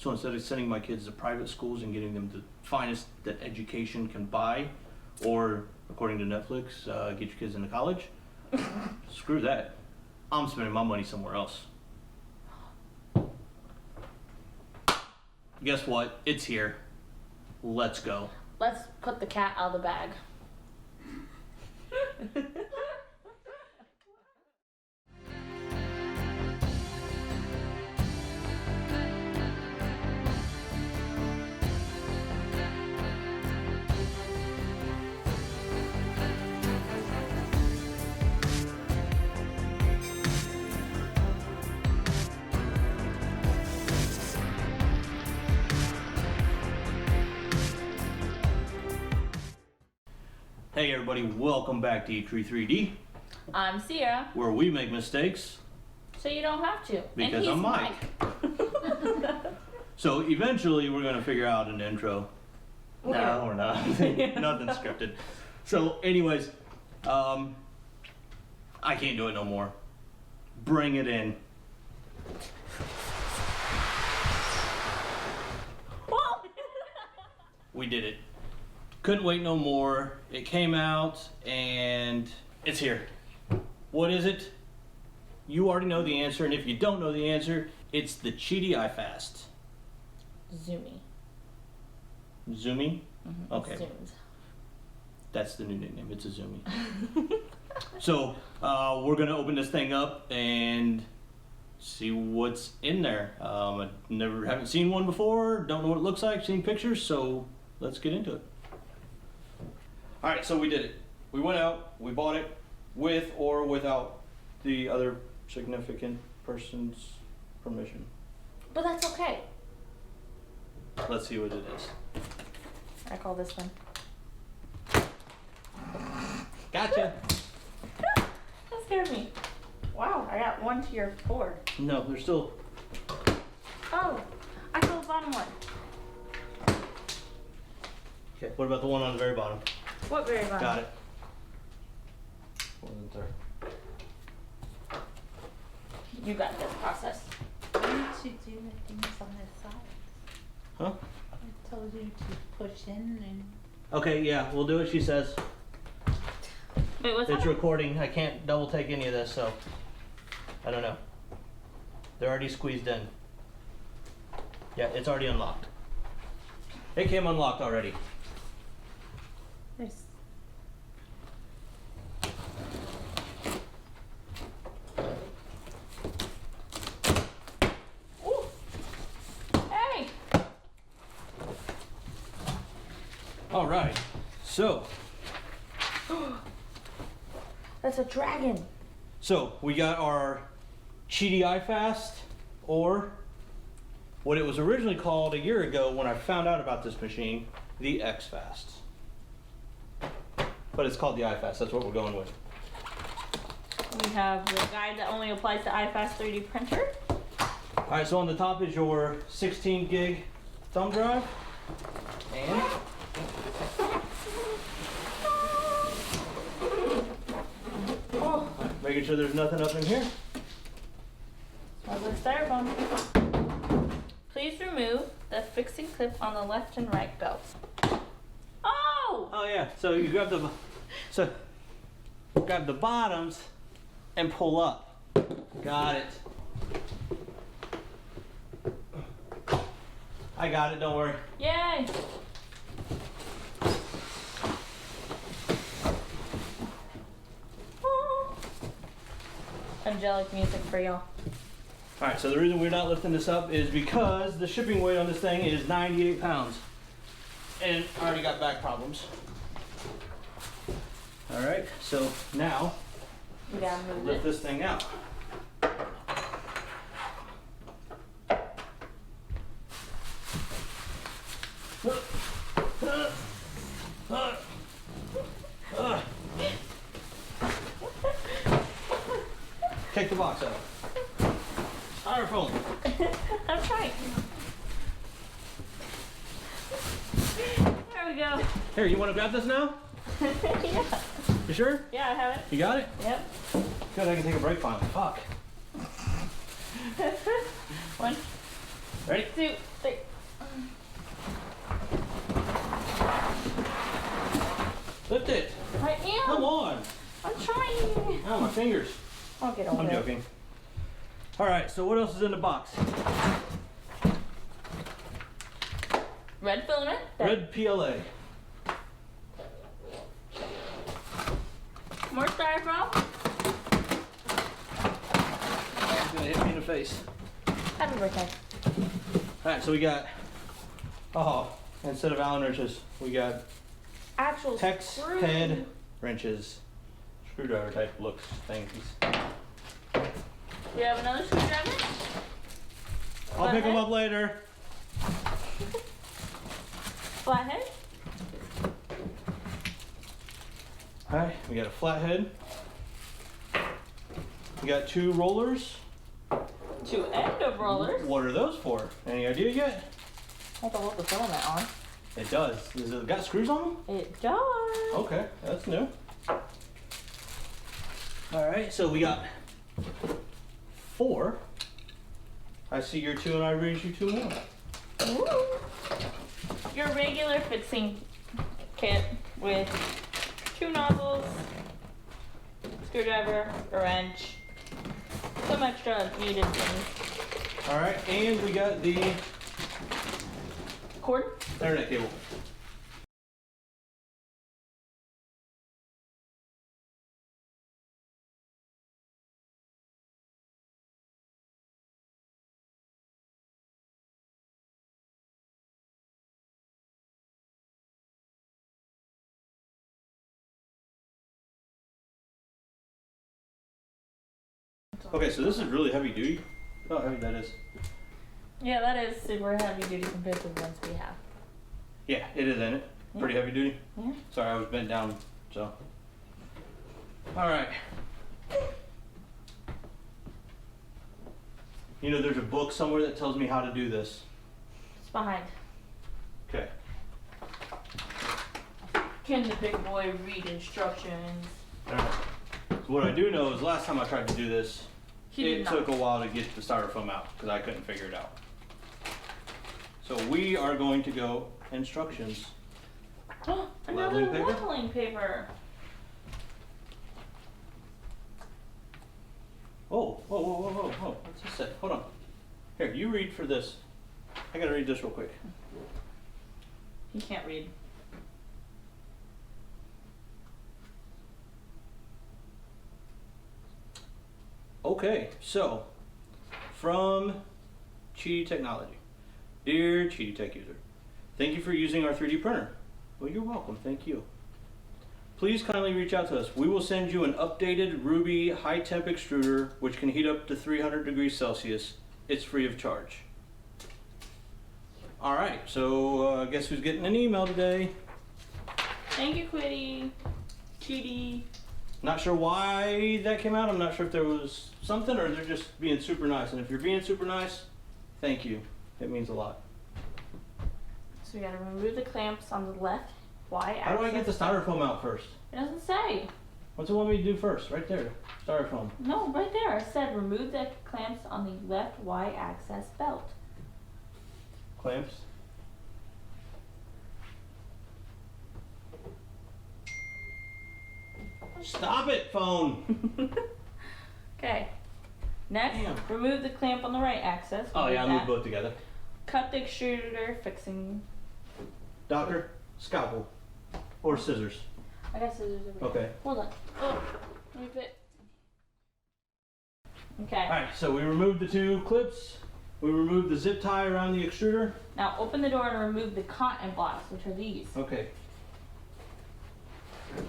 So instead of sending my kids to private schools and getting them the finest that education can buy, or according to Netflix, get your kids into college, screw that. I'm spending my money somewhere else. Guess what? It's here. Let's go. Let's put the cat out of the bag. Hey everybody, welcome back to E3 3D, I'm Sierra, where we make mistakes so you don't have to. because and I'm Mike. So eventually we're gonna figure out an intro. No, we're not. Nothing scripted. So anyways, I can't do it no more. Bring it in. We did it. Couldn't wait no more. It came out and it's here. What is it? You already know the answer, and if you don't know the answer, it's the Qidi iFast. Zoomy. Zoomy? Mm-hmm. Okay. Zoomed. That's the new nickname. It's a Zoomy. So we're gonna open this thing up and see what's in there. I haven't seen one before. Don't know what it looks like. Seen pictures, so let's get into it. All right, so we did it. We went out, we bought it with or without the other significant person's permission. But that's okay. Let's see what it is. I call this one. Gotcha. That scared me. Wow, I got one to your 4. No, there's still. Oh, I call the bottom one. Okay, what about the one on the very bottom? What very bottom? Got it. Wasn't there? You got this process. Why didn't you do the things on the side? Huh? I told you to push in and... Okay, yeah, we'll do what she says. Wait, what's It's that? recording. I can't double take any of this, so I don't know. They're already squeezed in. Yeah, it's already unlocked. It came unlocked already. There's... Ooh. Hey! All right. So That's a dragon. we got our Qidi iFast, or what it was originally called a year ago when I found out about this machine, the X-Fast. But it's called the iFast. That's what we're going with. We have the guide that only applies to iFast 3D printer. All right, so on the top is your 16 gig thumb drive, and Oh, making sure there's nothing up in here. smells like styrofoam. Please remove the fixing clip on the left and right belts. Oh! Oh yeah, so you grab the bottoms and pull up. Got it. I got it, don't worry. Yay! Angelic music for y'all. All right, so the reason we're not lifting this up is because the shipping weight on this thing is 98 pounds. And I already got back problems. All right, so now We gotta move lift it. this thing out. Take the box out. Styrofoam. I'm trying. There we go. Here, you want to grab this now? Yeah. You sure? Yeah, I have it. You got it? Yep. Good, I can take a break finally. Fuck. One. Ready? 2, 3. Lift it. I am. Come on. I'm trying. Ow, my fingers. I'll get over I'm it. joking. All right, so what else is in the box? Red filament. Red PLA. More styrofoam. It's gonna hit me in the face. Happy birthday. All right, so we got, instead of Allen wrenches, we got Actual Tex screw. head wrenches. Screwdriver type looks things. We have another screwdriver. I'll pick them up later. Flathead. All right, we got a flathead. We got 2 rollers. 2 end of rollers. What are those for? Any idea yet? I have to hold the filament on. It does. Is it got screws on them? It does. Okay, that's new. All right, so we got 4. I see your 2 and I read you 2 more. Ooh. Your regular fixing kit with 2 nozzles, screwdriver, a wrench, some extra needed things. All right, and we got the Cord. internet cable. Okay, so this is really heavy duty. Look how heavy that is. Yeah, that is super heavy duty compared to the ones we have. Yeah, it is, ain't it? Pretty heavy duty. Yeah. Sorry, I was bent down, so. All right. You know, there's a book somewhere that tells me how to do this. It's behind. Okay. Can the big boy read instructions? All right. So what I do know is last time I tried to do this, He did it not. took a while to get the styrofoam out because I couldn't figure it out. So we are going to go instructions. Another Leveling paper? leveling paper. Oh, whoa, whoa, whoa, whoa, whoa. What's this say? Hold on. Here, you read for this. I gotta read this real quick. He can't read. Okay, so from Qidi Technology. Dear Qidi Tech user, thank you for using our 3D printer. Well, you're welcome, thank you. Please kindly reach out to us. We will send you an updated Ruby high temp extruder which can heat up to 300 degrees Celsius. It's free of charge. All right, so guess who's getting an email today? Thank you, Qidi. Qidi. Not sure why that came out. I'm not sure if there was something or they're just being super nice. And if you're being super nice, thank you. It means a lot. So we gotta remove the clamps on the left Y-axis. How do I get the styrofoam out first? It doesn't say. What's it want me to do first? Right there. Styrofoam. No, right there. It said remove the clamps on the left Y-axis belt. Clamps. Stop it, phone. Okay. Next, Damn. remove the clamp on the right axis. Oh yeah, I Remove moved that. both together. Cut the extruder, fixing. Doctor, scalpel, or scissors. I got scissors over here. Okay. Hold on. Oh, let me fit. Okay. All right. So we removed the 2 clips. We removed the zip tie around the extruder. Now open the door and remove the cotton blocks, which are these. Okay.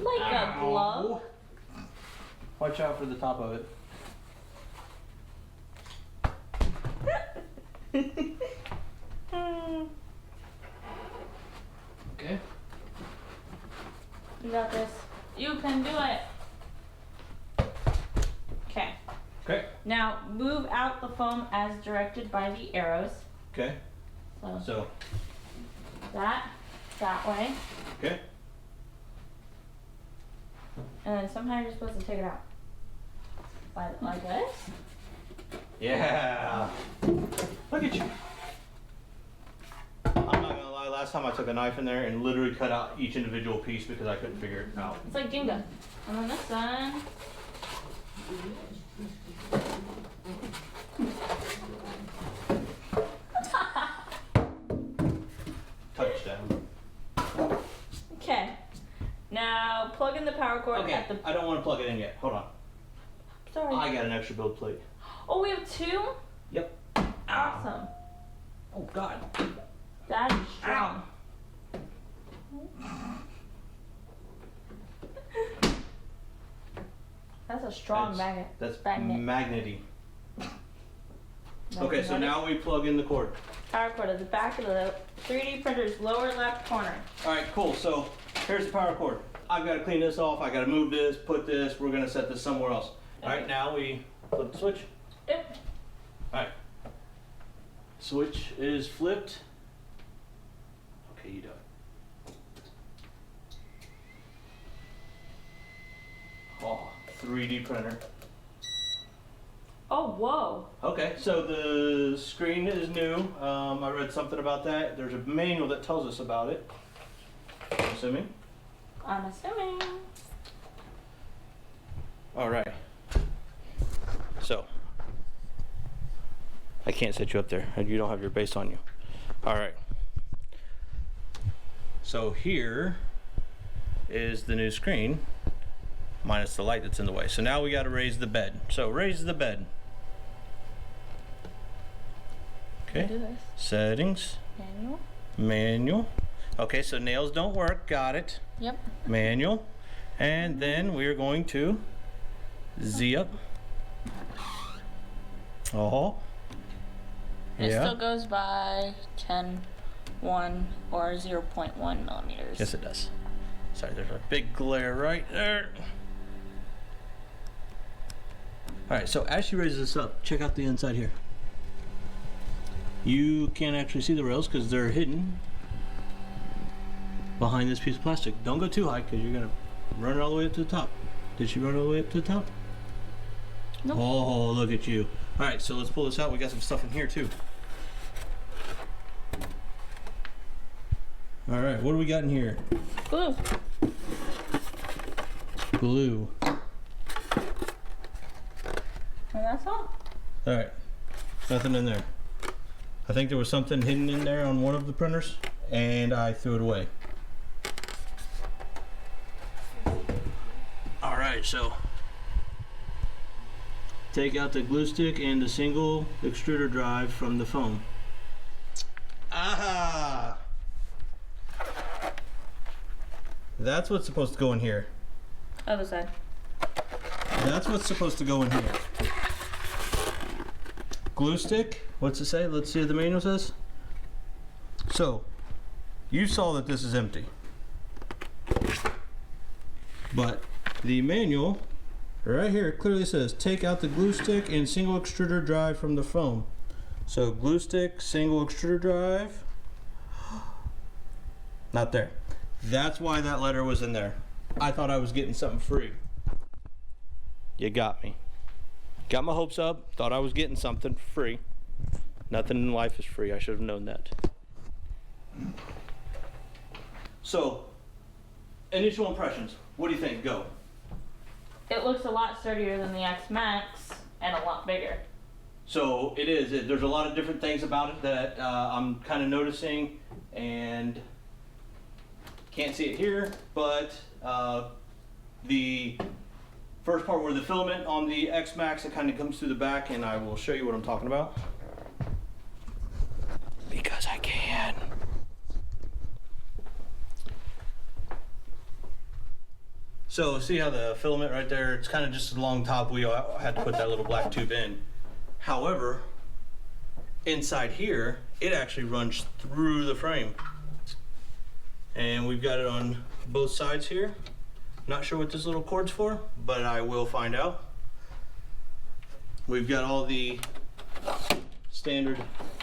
Like a glove. Watch out for the top of it. Okay. You got this. You can do it. Okay. Okay. Now move out the foam as directed by the arrows. Okay. So So. that way. Okay. And then somehow you're supposed to take it out. Like this. Yeah. Look at you. last time I took a knife in there and literally cut out each individual piece because I couldn't figure it out. It's like Jenga. And then this side. Touchdown. Okay. Now plug in the power cord Okay, at the. I don't want to plug it in yet. Hold on. Sorry. I got an extra build plate. Oh, we have 2? Yep. Awesome. Oh God. That is strong. That's a strong magnet. That's Magnet. magnety. Okay, so now we plug in the cord. Power cord at the back of the 3D printer's lower left corner. All right, cool. So here's the power cord. I've got to clean this off. I got to move this, put this. We're gonna set this somewhere else. All right, now we flip the switch. Yep. All right. Switch is flipped. Okay, you do it. Oh, 3D printer. Oh, whoa. Okay, so the screen is new. I read something about that. There's a manual that tells us about it. I'm assuming. I'm assuming. All right. So, I can't set you up there. You don't have your base on you. All right. So here is the new screen, minus the light that's in the way. So now we got to raise the bed. So raise the bed. Okay. Do this. Settings. Manual. Manual. Okay, so nails don't work. Got it. Yep. Manual. And then we're going to Z up. Oh. It Yeah. still goes by 10, 1, or 0.1 millimeters. Yes, it does. Sorry, there's a big glare right there. All right, so as she raises this up, check out the inside here. You can't actually see the rails because they're hidden behind this piece of plastic. Don't go too high because you're gonna run it all the way up to the top. Did she run all the way up to the top? Nope. Oh, look at you. All right, so let's pull this out. We got some stuff in here too. All right, what do we got in here? Glue. Glue. And that's all. All right, nothing in there. I think there was something hidden in there on one of the printers, and I threw it away. All right, so take out the glue stick and the single extruder drive from the foam. Aha! That's what's supposed to go in here. Other side. That's what's supposed to go in here. Glue stick, what's it say? Let's see what the manual says. So, you saw that this is empty. But the manual, right here, clearly says, take out the glue stick and single extruder drive from the foam. So, glue stick, single extruder drive, not there. That's why that letter was in there. I thought I was getting something free. You got me. Got my hopes up, thought I was getting something free. Nothing in life is free, I should have known that. So, initial impressions, what do you think? Go. It looks a lot sturdier than the X Max and a lot bigger. So it is, there's a lot of different things about it that I'm kind of noticing, and can't see it here, but the first part where the filament on the X Max, it kind of comes through the back, and I will show you what I'm talking about. Because I can. So see how the filament right there, it's kind of just a long top wheel. I had to put that little black tube in. However, inside here, it actually runs through the frame. And we've got it on both sides here. Not sure what this little cord's for, but I will find out. We've got all the standard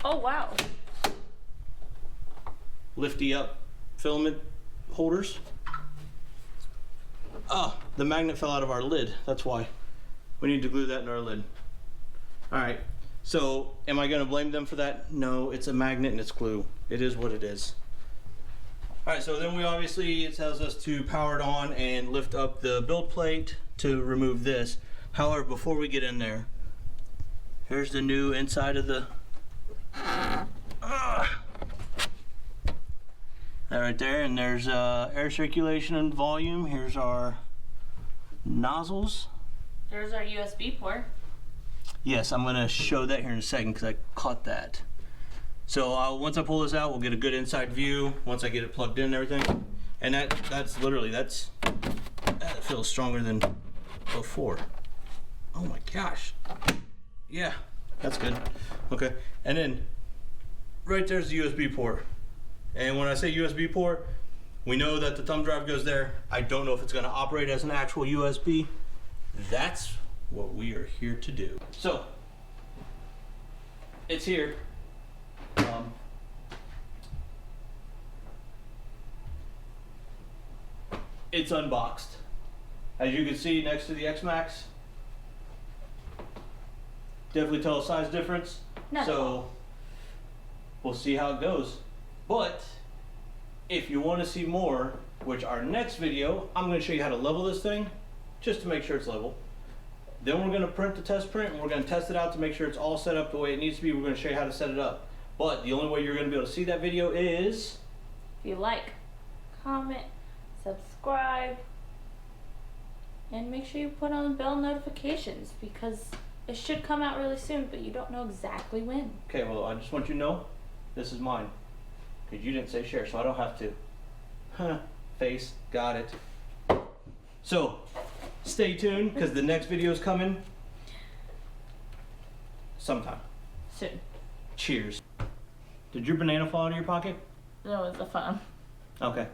Oh, wow. lifty up filament holders. Oh, the magnet fell out of our lid. That's why. We need to glue that in our lid. All right, so am I gonna blame them for that? No, it's a magnet and it's glue. It is what it is. Alright, so then we obviously, it tells us to power it on and lift up the build plate to remove this. However, before we get in there, here's the new inside of the that right there, and there's air circulation and volume. Here's our nozzles. There's our USB port. Yes, I'm gonna show that here in a second because I caught that. So once I pull this out, we'll get a good inside view once I get it plugged in and everything. And that's literally, that feels stronger than before. Oh my gosh. Yeah, that's good. Okay, and then right there's the USB port. And when I say USB port, we know that the thumb drive goes there. I don't know if it's gonna operate as an actual USB. That's what we are here to do. So, it's here. It's unboxed. As you can see next to the X-Max, definitely tell a size difference. Not So we'll see how it goes. But if you want to see more, which our next video, I'm going to show you how to level this thing just to make sure it's level. Then we're going to print the test print and we're going to test it out to make sure it's all set up the way it needs to be. We're going to show you how to set it up. But the only way you're going to be able to see that video is If you like, comment, subscribe, and make sure you put on bell notifications because it should come out really soon, but you don't know exactly when. okay, well, I just want you to know this is mine because you didn't say share, so I don't have to. Huh, face, got it. So stay tuned because the next video is coming sometime. Soon. Cheers. Did your banana fall out of your pocket? That was the fun. Okay.